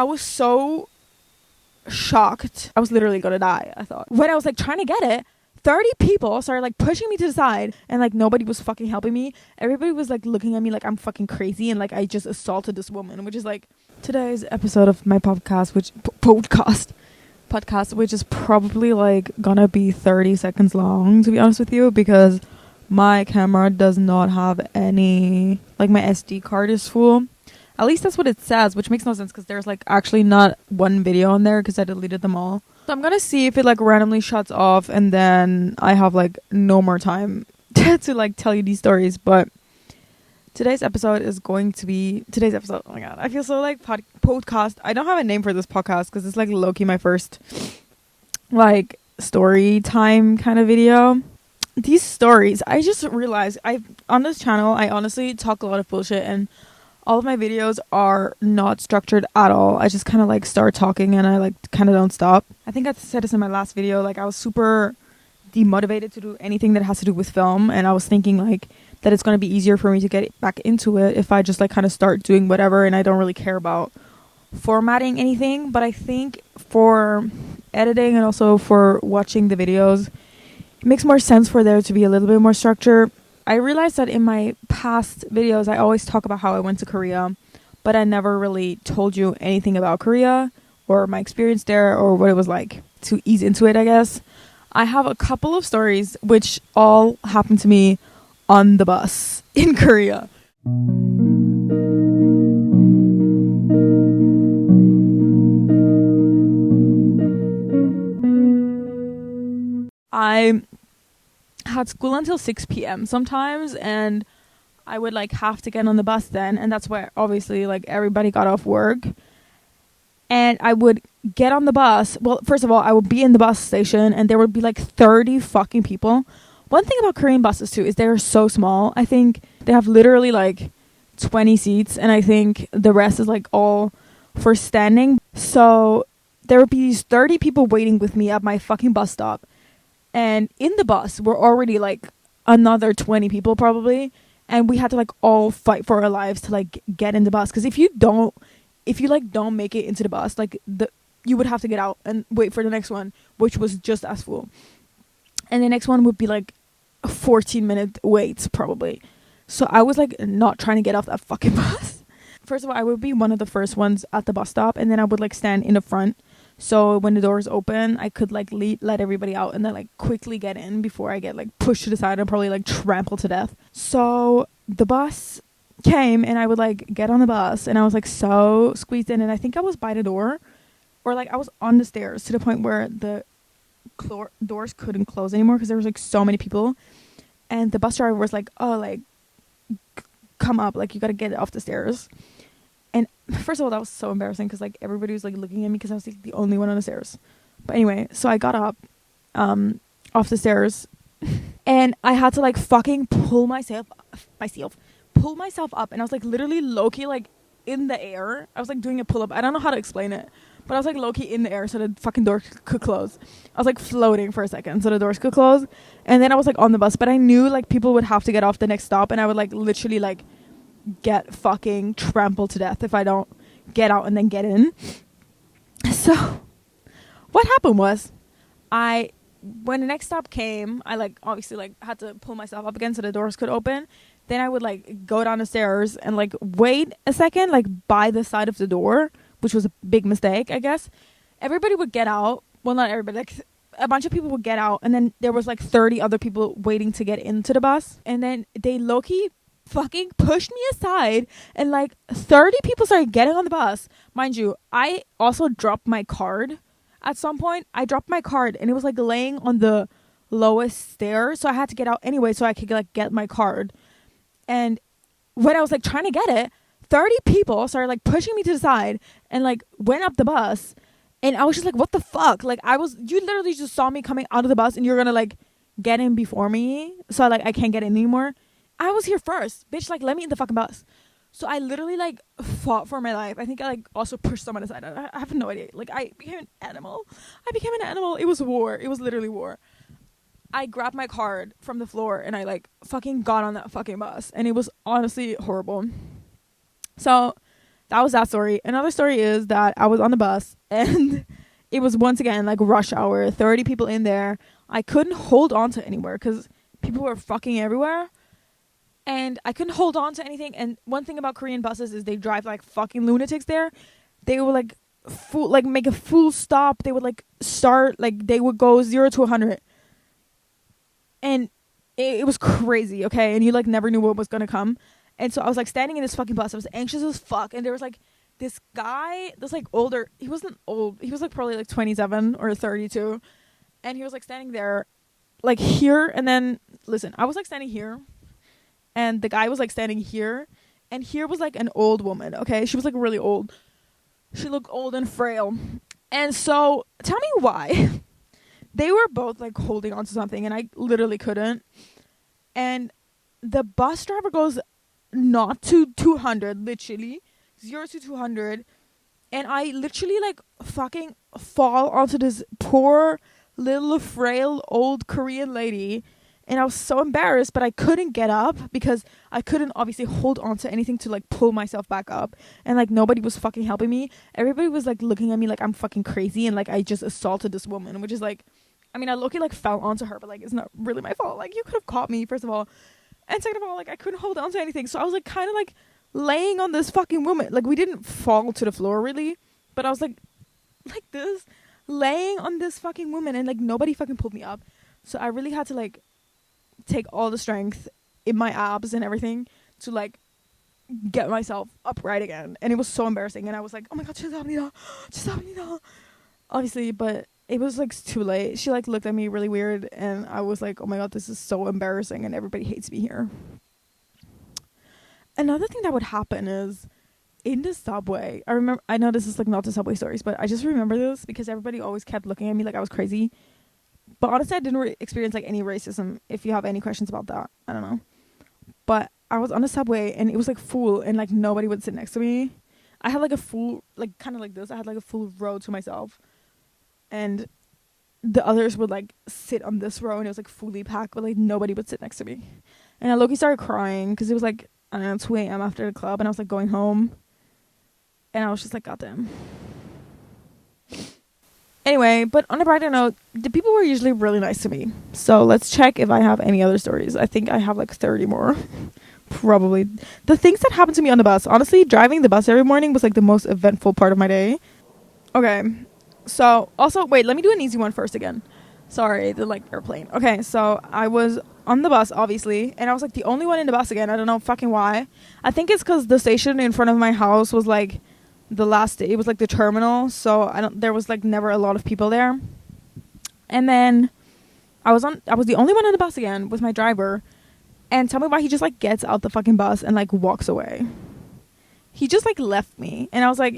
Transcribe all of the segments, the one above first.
I was so shocked. I was literally gonna die, I thought. When I was like trying to get it, 30 people started like pushing me to the side, and like nobody was fucking helping me. Everybody was like looking at me like I'm fucking crazy and like I just assaulted this woman, which is like today's episode of my podcast, which is probably like gonna be 30 seconds long, to be honest with you, because my camera does not have any, like my SD card is full. At least that's what it says, which makes no sense because there's like actually not one video on there because I deleted them all. So I'm gonna see if it like randomly shuts off and then I have like no more time to like tell you these stories. But today's episode, oh my god, I feel so like podcast. I don't have a name for this podcast because it's like low-key my first like story time kind of video. These stories, I just realized on this channel I honestly talk a lot of bullshit, and all of my videos are not structured at all. I just kind of like start talking and I like kind of don't stop. I think I said this in my last video, like I was super demotivated to do anything that has to do with film, and I was thinking like that it's going to be easier for me to get back into it if I just like kind of start doing whatever and I don't really care about formatting anything. But I think for editing and also for watching the videos, it makes more sense for there to be a little bit more structure. I realized that in my past videos I always talk about how I went to Korea, but I never really told you anything about Korea or my experience there or what it was like to ease into it, I guess. I have a couple of stories which all happened to me on the bus in Korea. I had school until 6 p.m. sometimes, and I would like have to get on the bus then, and that's where obviously like everybody got off work, and I would get on the bus. Well, first of all, I would be in the bus station and there would be like 30 fucking people. One thing about Korean buses too is they're so small. I think they have literally like 20 seats, and I think the rest is like all for standing. So there would be these 30 people waiting with me at my fucking bus stop, and in the bus were already like another 20 people probably, and we had to like all fight for our lives to like get in the bus, because if you like don't make it into the bus, like you would have to get out and wait for the next one, which was just as full, and the next one would be like a 14-minute wait probably. So I was like not trying to get off that fucking bus. First of all, I would be one of the first ones at the bus stop, and then I would like stand in the front, so when the doors open I could like let everybody out and then like quickly get in before I get like pushed to the side and probably like trampled to death. So the bus came and I would like get on the bus, and I was like so squeezed in, and I think I was by the door, or like I was on the stairs to the point where the doors couldn't close anymore because there was like so many people, and the bus driver was like, oh, like come up, like you gotta get off the stairs. And first of all, that was so embarrassing because like everybody was like looking at me because I was like the only one on the stairs. But anyway, so I got up off the stairs and I had to like fucking pull myself up, and I was like literally low-key like in the air. I was like doing a pull-up. I don't know how to explain it, but I was like low-key in the air so the fucking door could close. I was like floating for a second so the doors could close, and then I was like on the bus, but I knew like people would have to get off the next stop, and I would like literally like get fucking trampled to death if I don't get out and then get in. So what happened was, when the next stop came, I like obviously like had to pull myself up again so the doors could open. Then I would like go down the stairs and like wait a second like by the side of the door, which was a big mistake, I guess. Everybody would get out. Well, not everybody, like a bunch of people would get out, and then there was like 30 other people waiting to get into the bus, and then they low-key fucking pushed me aside, and like 30 people started getting on the bus. Mind you, I also dropped my card at some point. I dropped my card and it was like laying on the lowest stair, so I had to get out anyway so I could like get my card. And when I was like trying to get it, 30 people started like pushing me to the side and like went up the bus, and I was just like, what the fuck? Like you literally just saw me coming out of the bus and you're gonna like get in before me, so like I can't get in anymore. I was here first, bitch, like let me in the fucking bus. So I literally like fought for my life. I think I like also pushed someone aside. I have no idea. Like I became an animal. It was war. It was literally war. I grabbed my card from the floor and I like fucking got on that fucking bus, and it was honestly horrible. So That was that story. Another story is that I was on the bus and it was once again like rush hour, 30 people in there. I couldn't hold on to anywhere because people were fucking everywhere. And I couldn't hold on to anything. And one thing about Korean buses is they drive like fucking lunatics there. They would like make a full stop. They would like start, like they would go 0 to 100. And it was crazy, okay? And you like never knew what was gonna come. And so I was like standing in this fucking bus. I was anxious as fuck. And there was like this guy, this like older, he wasn't old. He was like probably like 27 or 32. And he was like standing there like here. And then, listen, I was like standing here. And the guy was like standing here. And here was like an old woman, okay? She was like really old. She looked old and frail. And so, tell me why. They were both like holding on to something. And I literally couldn't. And the bus driver goes not to 200, literally 0 to 200, and I literally like fucking fall onto this poor little frail old Korean lady, and I was so embarrassed, but I couldn't get up because I couldn't obviously hold on to anything to like pull myself back up, and like nobody was fucking helping me. Everybody was like looking at me like I'm fucking crazy and like I just assaulted this woman, which is like, I mean, I low-key like fell onto her, but like it's not really my fault. Like you could have caught me, first of all. And second of all, like, I couldn't hold on to anything. So I was, like, kind of, like, laying on this fucking woman. Like, we didn't fall to the floor, really. But I was, like this, laying on this fucking woman. And, like, nobody fucking pulled me up. So I really had to, like, take all the strength in my abs and everything to, like, get myself upright again. And it was so embarrassing. And I was, like, oh, my God, 죄송합니다. Obviously, but it was, like, too late. She, like, looked at me really weird, and I was like, oh, my God, this is so embarrassing, and everybody hates me here. Another thing that would happen is, in the subway, I know this is, like, not the subway stories, but I just remember this because everybody always kept looking at me like I was crazy. But honestly, I didn't experience, like, any racism. If you have any questions about that, I don't know. But I was on the subway, and it was, like, full, and, like, nobody would sit next to me. I had, like, a full, like, kind of like this. I had, like, a full row to myself. And the others would like sit on this row and it was like fully packed, but like nobody would sit next to me. And I low-key started crying because it was like, I don't know, 2 a.m. after the club, and I was like going home. And I was just like, goddamn. Anyway, but on a brighter note, the people were usually really nice to me. So let's check if I have any other stories. I think I have like 30 more. Probably. The things that happened to me on the bus. Honestly, driving the bus every morning was like the most eventful part of my day. Okay. So, also, wait, let me do an easy one first again. Sorry, the, like, airplane. Okay, so I was on the bus, obviously, and I was, like, the only one in the bus again. I don't know fucking why. I think it's because the station in front of my house was, like, the last, it was, like, the terminal, so there was, like, never a lot of people there. And then I was the only one on the bus again with my driver, and tell me why he just, like, gets out the fucking bus and, like, walks away. He just, like, left me, and I was, like,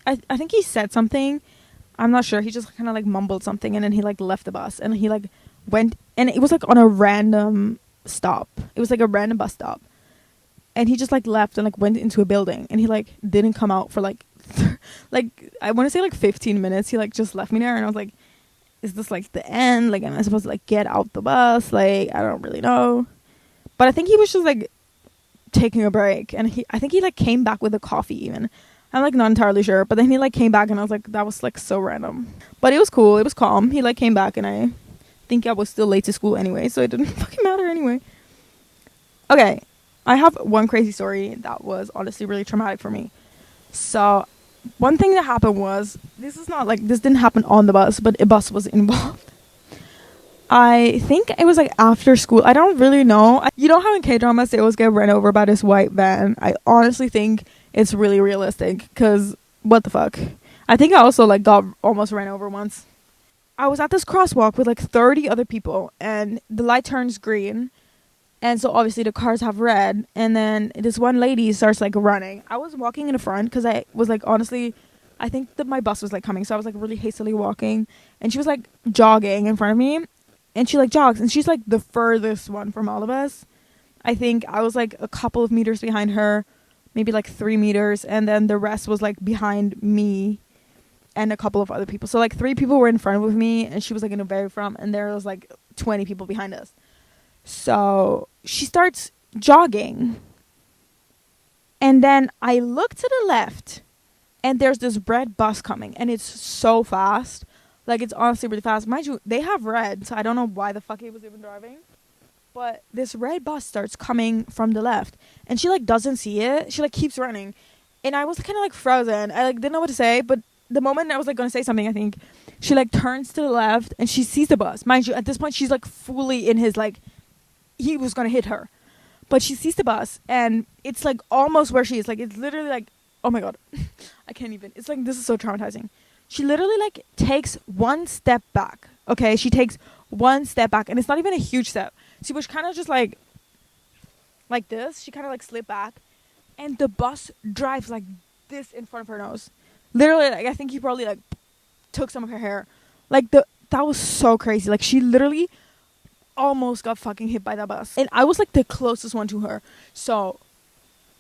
I think he said something. I'm not sure. He just kind of like mumbled something and then he like left the bus and he like went, and it was like on a random stop. It was like a random bus stop. And he just like left and like went into a building and he like didn't come out for like like I want to say like 15 minutes. He like just left me there and I was like, is this like the end? Like, am I supposed to like get out the bus? Like, I don't really know. But I think he was just like taking a break, and I think he like came back with a coffee even. I'm like not entirely sure, but then he like came back and I was like, that was like so random. But it was cool, it was calm. He like came back and I think I was still late to school anyway, so it didn't fucking matter anyway. Okay, I have one crazy story that was honestly really traumatic for me. So one thing that happened was, this didn't happen on the bus, but a bus was involved. I think it was like after school. I don't really know. You know how in K-dramas they always get run over by this white van? I honestly think it's really realistic, because what the fuck? I think I also like got almost ran over once. I was at this crosswalk with like 30 other people, and the light turns green, and so obviously the cars have red, and then this one lady starts like running. I was walking in the front because I was like, honestly, I think that my bus was like coming, so I was like really hastily walking, and she was like jogging in front of me, and she like jogs, and she's like the furthest one from all of us. I think I was like a couple of meters behind her, maybe like 3 meters, and then the rest was like behind me and a couple of other people. So like 3 people were in front with me, and she was like in the very front, and there was like 20 people behind us. So she starts jogging, And then I look to the left, and there's this red bus coming, and it's so fast. Like, it's honestly really fast. Mind you, they have red, so I don't know why the fuck he was even driving. But this red bus starts coming from the left, and she like doesn't see it. She like keeps running, and I was kind of like frozen. I like didn't know what to say, but the moment I was like gonna say something, I think she like turns to the left and she sees the bus. Mind you, at this point she's like fully in his like he was gonna hit her, but she sees the bus and it's like almost where she is. Like it's literally like oh my god, I can't even. It's like this is so traumatizing. She literally like takes one step back. Okay, she takes one step back, and it's not even a huge step. She was kind of just like this. She kind of like slipped back, and the bus drives like this in front of her nose. Literally, like I think he probably like took some of her hair. Like that was so crazy. Like she literally almost got fucking hit by that bus, and I was like the closest one to her, so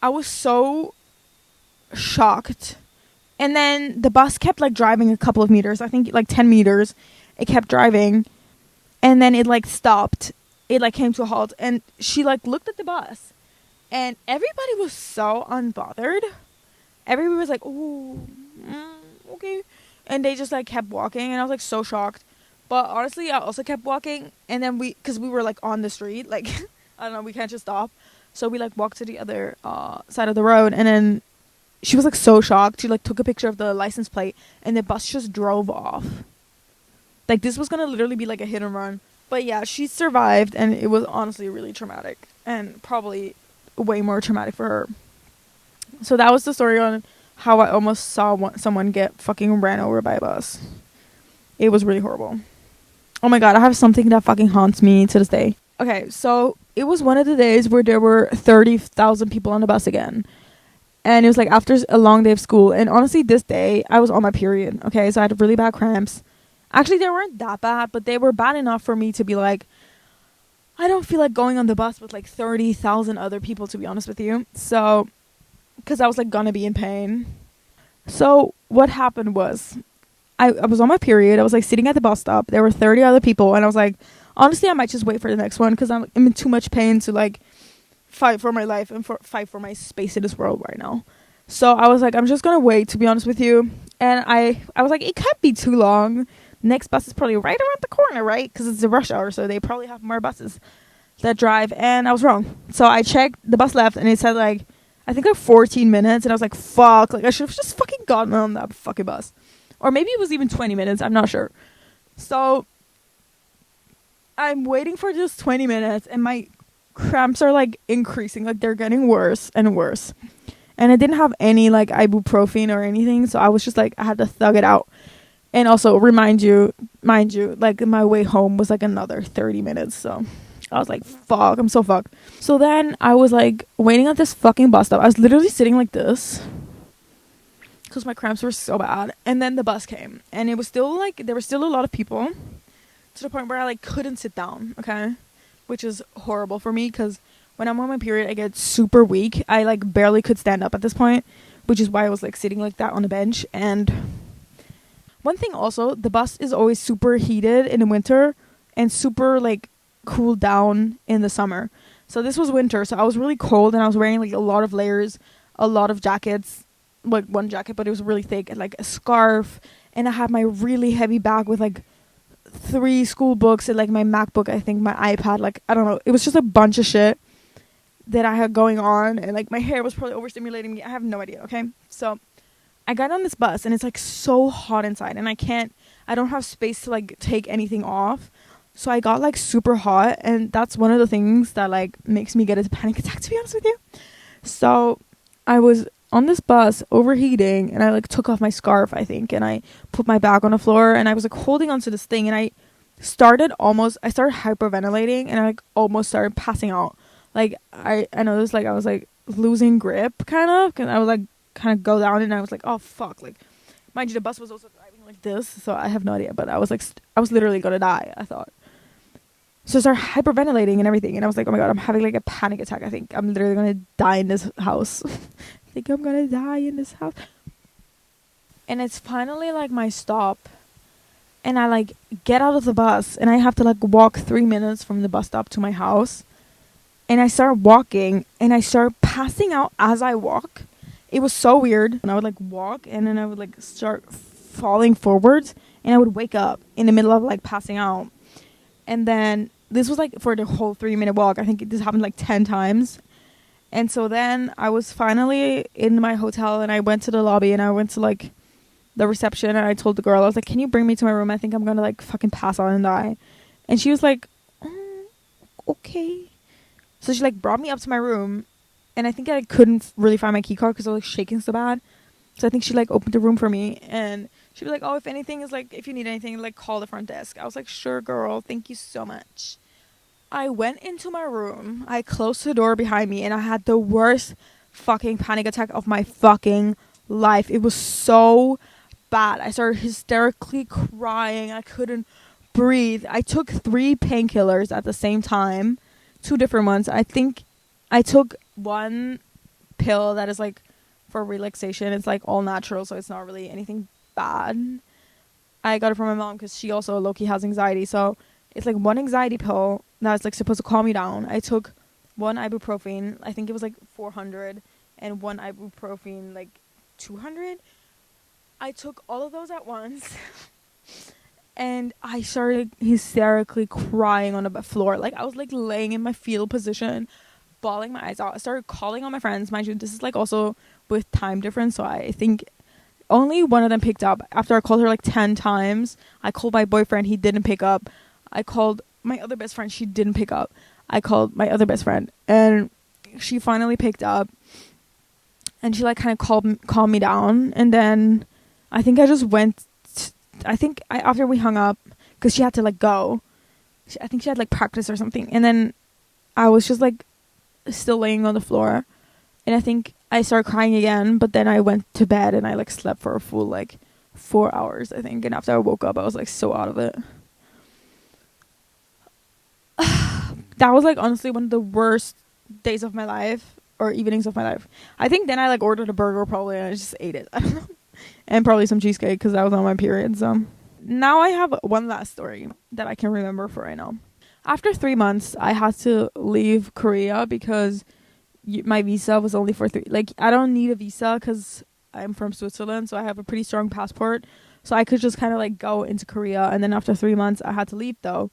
I was so shocked. And then the bus kept like driving a couple of meters. I think like 10 meters. It kept driving, and then it like stopped. It like came to a halt, and she like looked at the bus, and everybody was so unbothered. Everybody was like, "Oh, okay," and they just like kept walking, and I was like so shocked. But honestly, I also kept walking, and then because we were like on the street, like I don't know, we can't just stop, so we like walked to the other side of the road, and then she was like so shocked. She like took a picture of the license plate, and the bus just drove off. Like this was gonna literally be like a hit and run. But yeah, she survived, and it was honestly really traumatic, and probably way more traumatic for her. So that was the story on how I almost saw someone get fucking ran over by a bus. It was really horrible. Oh my god, I have something that fucking haunts me to this day. Okay, so it was one of the days where there were 30,000 people on the bus again. And it was like after a long day of school. And honestly, this day, I was on my period. Okay, so I had really bad cramps. Actually, they weren't that bad, but they were bad enough for me to be like, I don't feel like going on the bus with like 30,000 other people, to be honest with you. So, because I was like gonna be in pain. So what happened was, I was on my period. I was like sitting at the bus stop. There were 30 other people, and I was like, honestly, I might just wait for the next one because I'm in too much pain to like fight for my life and fight for my space in this world right now. So I was like, I'm just gonna wait, to be honest with you. And I was like, it can't be too long. Next bus is probably right around the corner, right? Because it's a rush hour, so they probably have more buses that drive. And I was wrong. So I checked the bus left, and it said like, I think like 14 minutes. And I was like, fuck, like I should have just fucking gotten on that fucking bus. Or maybe it was even 20 minutes. I'm not sure. So I'm waiting for just 20 minutes, and my cramps are like increasing. Like they're getting worse and worse. And I didn't have any like ibuprofen or anything. So I was just like, I had to thug it out. And also, mind you, like my way home was like another 30 minutes. So I was like, fuck, I'm so fucked. So then I was like waiting at this fucking bus stop. I was literally sitting like this because my cramps were so bad. And then the bus came, and it was still like, there were still a lot of people to the point where I like couldn't sit down, okay? Which is horrible for me because when I'm on my period, I get super weak. I like barely could stand up at this point, which is why I was like sitting like that on the bench. And one thing also, the bus is always super heated in the winter and super like cooled down in the summer. So this was winter, so I was really cold, and I was wearing like a lot of layers, a lot of jackets, like one jacket, but it was really thick, and like a scarf, and I had my really heavy bag with like 3 school books and like my MacBook, I think, my iPad, like I don't know, it was just a bunch of shit that I had going on, and like my hair was probably overstimulating me. I have no idea, okay? So I got on this bus, and it's like so hot inside, and I don't have space to like take anything off. So I got like super hot, and that's one of the things that like makes me get a panic attack, to be honest with you. So I was on this bus overheating, and I like took off my scarf, I think, and I put my bag on the floor, and I was like holding onto this thing, and I started hyperventilating, and I like almost started passing out. Like I noticed like I was like losing grip kind of, because I was like kind of go down, and I was like, oh fuck, like mind you, the bus was also driving like this, so I have no idea, but I was like I was literally gonna die, I thought. So I started hyperventilating and everything, and I was like, oh my god, I'm having like a panic attack. I think I'm literally gonna die in this house. I think I'm gonna die in this house. And it's finally like my stop, and I like get out of the bus, and I have to like walk 3 minutes from the bus stop to my house. And I start walking, and I start passing out as I walk. It was so weird. And I would like walk and then I would like start falling forwards and I would wake up in the middle of like passing out. And then this was like for the whole 3-minute walk. I think this happened like 10 times. And so then I was finally in my hotel and I went to the lobby and I went to like the reception and I told the girl, I was like, can you bring me to my room? I think I'm gonna like fucking pass out and die. And she was like, okay. So she like brought me up to my room and I think I couldn't really find my key card because I was like shaking so bad. So I think she like opened the room for me and she was like, oh, if anything is like, if you need anything, like call the front desk. I was like, sure, girl. Thank you so much. I went into my room. I closed the door behind me and I had the worst fucking panic attack of my fucking life. It was so bad. I started hysterically crying. I couldn't breathe. I took 3 painkillers at the same time. 2 different ones. I think I took one pill that is like for relaxation. It's like all natural, so it's not really anything bad. I got it from my mom because she also low-key has anxiety. So it's like one anxiety pill that's like supposed to calm me down. I took one ibuprofen. I think it was like 400 and one ibuprofen like 200. I took all of those at once. And I started hysterically crying on the floor. Like, I was, like, laying in my fetal position, bawling my eyes out. I started calling all my friends. Mind you, this is, like, also with time difference. So I think only one of them picked up. After I called her, like, 10 times. I called my boyfriend. He didn't pick up. I called my other best friend. She didn't pick up. I called my other best friend. And she finally picked up. And she, like, kind of calmed me down. And then I think I just went... after we hung up, because she had to like go, I think she had like practice or something, and then I was just like still laying on the floor, and I think I started crying again, but then I went to bed and I like slept for a full like 4 hours, I think, and after I woke up I was like so out of it. That was like honestly one of the worst days of my life, or evenings of my life. I think then I like ordered a burger probably and I just ate it. I don't know. And probably some cheesecake because I was on my period. So now I have one last story that I can remember for right now. After 3 months, I had to leave Korea because my visa was only for 3. Like, I don't need a visa because I'm from Switzerland, so I have a pretty strong passport. So I could just kind of like go into Korea. And then after 3 months, I had to leave though.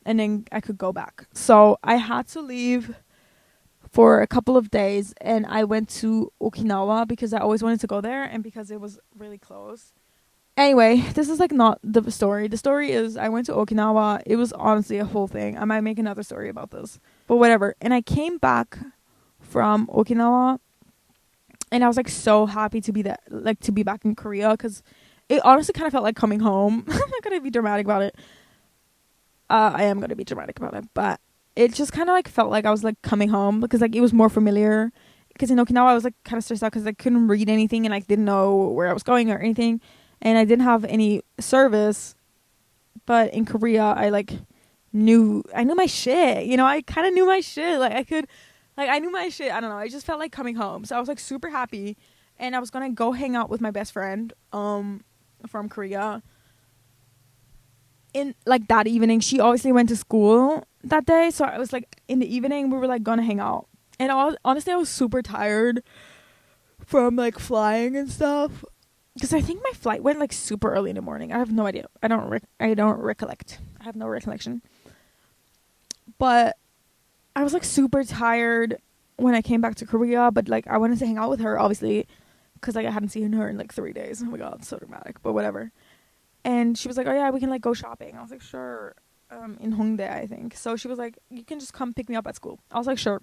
And then I could go back. So I had to leave for a couple of days, and I went to Okinawa because I always wanted to go there and because it was really close. Anyway, this is like not the story. The story is I went to Okinawa. It was honestly a whole thing. I might make another story about this, but whatever. And I came back from Okinawa and I was like so happy to be that, like to be back in Korea, because it honestly kind of felt like coming home. I'm not gonna be dramatic about it. I am gonna be dramatic about it, but it just kind of like felt like I was like coming home because like it was more familiar. Because in Okinawa I was like kind of stressed out because I couldn't read anything and I didn't know where I was going or anything, and I didn't have any service. But in Korea I knew my shit. You know, I kind of knew my shit. I knew my shit. I don't know. I just felt like coming home, so I was like super happy, and I was gonna go hang out with my best friend from Korea. In like that evening, she obviously went to school that day, so I was like in the evening we were like gonna hang out, and honestly I was super tired from like flying and stuff because I think my flight went like super early in the morning. I have no idea. I don't recollect. I have no recollection, but I was like super tired when I came back to Korea, but like I wanted to hang out with her obviously because like I hadn't seen her in like 3 days. Oh my god, so dramatic, but whatever. And she was like, oh yeah, we can like go shopping. I was like, sure. In Hongdae, I think. So she was like, you can just come pick me up at school. I was like, sure.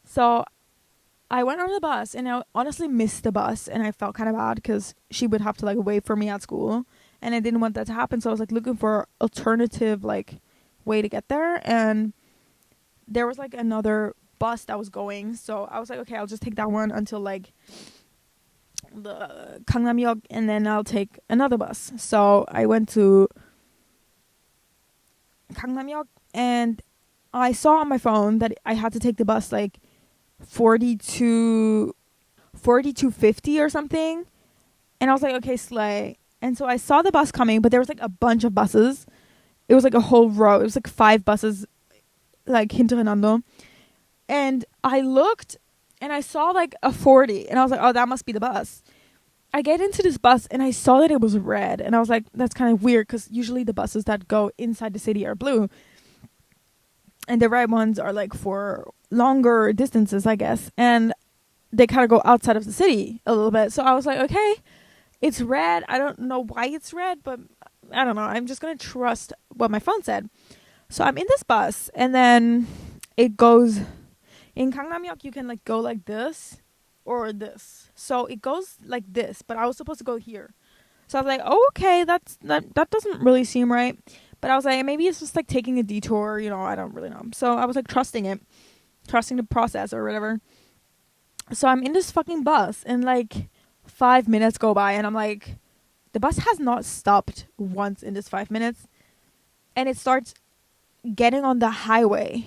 So I went on the bus, and I honestly missed the bus, and I felt kind of bad because she would have to like wait for me at school, and I didn't want that to happen. So I was like looking for alternative like way to get there, and there was like another bus that was going. So I was like, okay, I'll just take that one until like the Gangnam-yeok, and then I'll take another bus. So I went to Gangnam-yeok, and I saw on my phone that I had to take the bus like 4250 or something, and I was like, okay, slay. And so I saw the bus coming, but there was like a bunch of buses. It was like a whole row. It was like 5 buses like hintereinander, and I looked, and I saw like a 40, and I was like, oh, that must be the bus. I get into this bus and I saw that it was red, and I was like, that's kind of weird because usually the buses that go inside the city are blue, and the red ones are like for longer distances, I guess, and they kind of go outside of the city a little bit. So I was like, okay, it's red. I don't know why it's red, but I don't know. I'm just gonna trust what my phone said. So I'm in this bus, and then it goes in Gangnam-yeok. You can like go like this or this. So it goes like this, but I was supposed to go here. So I was like, oh, okay, that doesn't really seem right. But I was like, maybe it's just like taking a detour, I don't really know. So I was like trusting the process or whatever. So I'm in this fucking bus, and like 5 minutes go by, and I'm like, the bus has not stopped once in this 5 minutes. And it starts getting on the highway.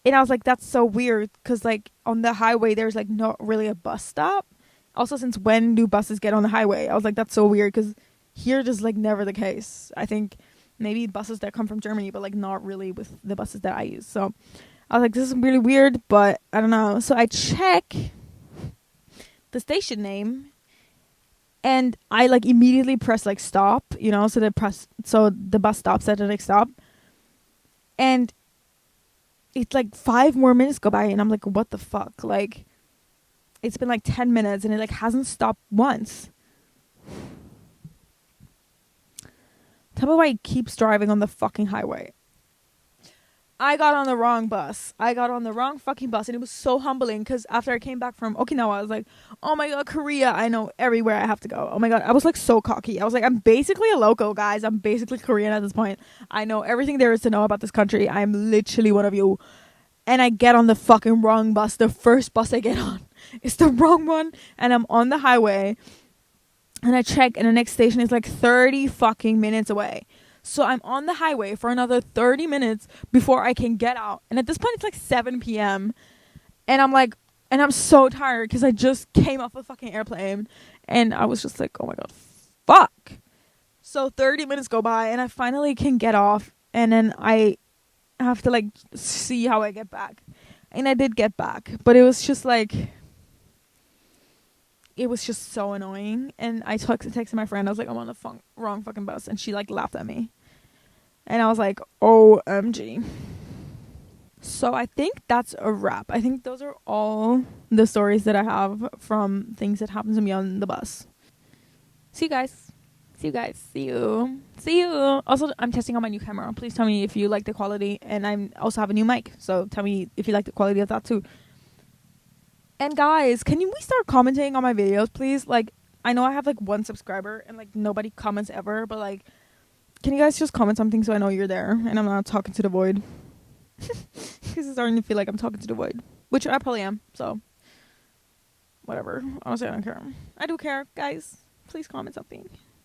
And I was like, that's so weird, because like on the highway there's like not really a bus stop. Also, since when do buses get on the highway? I was like, that's so weird, because here just like never the case. I think maybe buses that come from Germany, but like not really with the buses that I use. So I was like, this is really weird, but I don't know. So I check the station name, and I like immediately press like stop, so the bus stops at the next stop. And it's like 5 more minutes go by, and I'm like, what the fuck? Like, it's been like 10 minutes and it like hasn't stopped once. Tell me why it keeps driving on the fucking highway. I got on the wrong bus. I got on the wrong fucking bus, and it was so humbling, because after I came back from Okinawa, I was like, oh my god, Korea, I know everywhere I have to go. Oh my god, I was like so cocky. I was like, I'm basically a local, guys. I'm basically Korean at this point. I know everything there is to know about this country. I'm literally one of you. And I get on the fucking wrong bus. The first bus I get on is the wrong one, and I'm on the highway, and I check, and the next station is like 30 fucking minutes away. So I'm on the highway for another 30 minutes before I can get out. And at this point, it's like 7 p.m. And I'm so tired, because I just came off a fucking airplane. And I was just like, oh my god, fuck. So 30 minutes go by, and I finally can get off. And then I have to like see how I get back. And I did get back. But it was just like, it was just so annoying. And I texted my friend. I was like, I'm on the wrong fucking bus. And she like laughed at me. And I was like, OMG. So I think that's a wrap. I think those are all the stories that I have from things that happened to me on the bus. See you guys. See you. Also, I'm testing on my new camera. Please tell me if you like the quality. And I also have a new mic. So tell me if you like the quality of that too. And guys, can we start commenting on my videos, please? Like, I know I have like 1 subscriber and like nobody comments ever, but like, can you guys just comment something so I know you're there and I'm not talking to the void? Because it's starting to feel like I'm talking to the void, which I probably am. So, whatever. Honestly, I don't care. I do care, guys. Please comment something.